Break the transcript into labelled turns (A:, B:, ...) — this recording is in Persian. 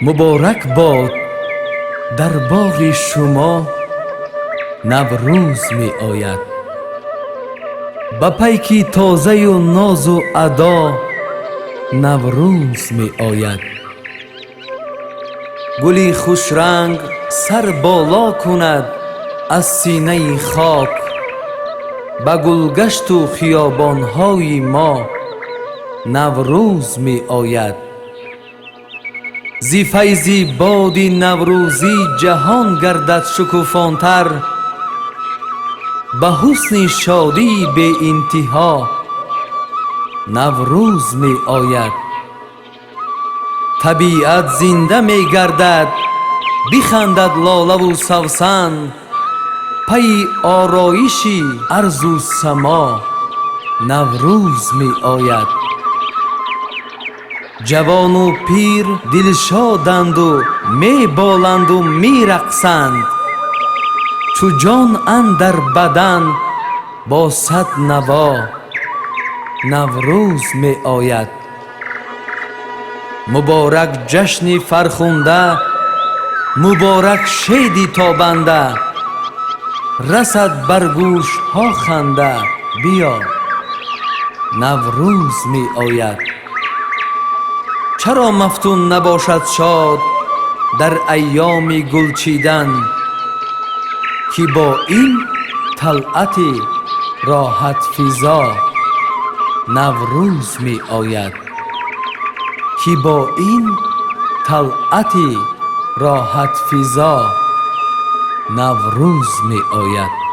A: مبارک باد در باغ شما نوروز می آید. به پیکی تازه و ناز و ادا نوروز می آید. گلی خوش رنگ سر بالا کند از سینه خاک، به گلگشت و خیابانهای ما نوروز می آید. زی فیض باد نوروزی جهان گردد شکوفانتر، به حسن شادی بی انتها نوروز می آید. طبیعت زنده می گردد، بخندد لاله و سوسن، پی آرایشی ارض و سما نوروز می آید. جوان و پیر دلشادند و می بالند و می رقصند، چو جان اندر بدن با صد نوا نوروز می آید. مبارک جشن فرخنده، مبارک شیدی تابنده، رسد بر گوش ها خنده، بیا نوروز می آید. چرا مفتون نباشد شاد در ایام گل چیدن، که با این طلعت راحت فضا نوروز می آید. که با این طلعت راحت فضا نوروز می آید.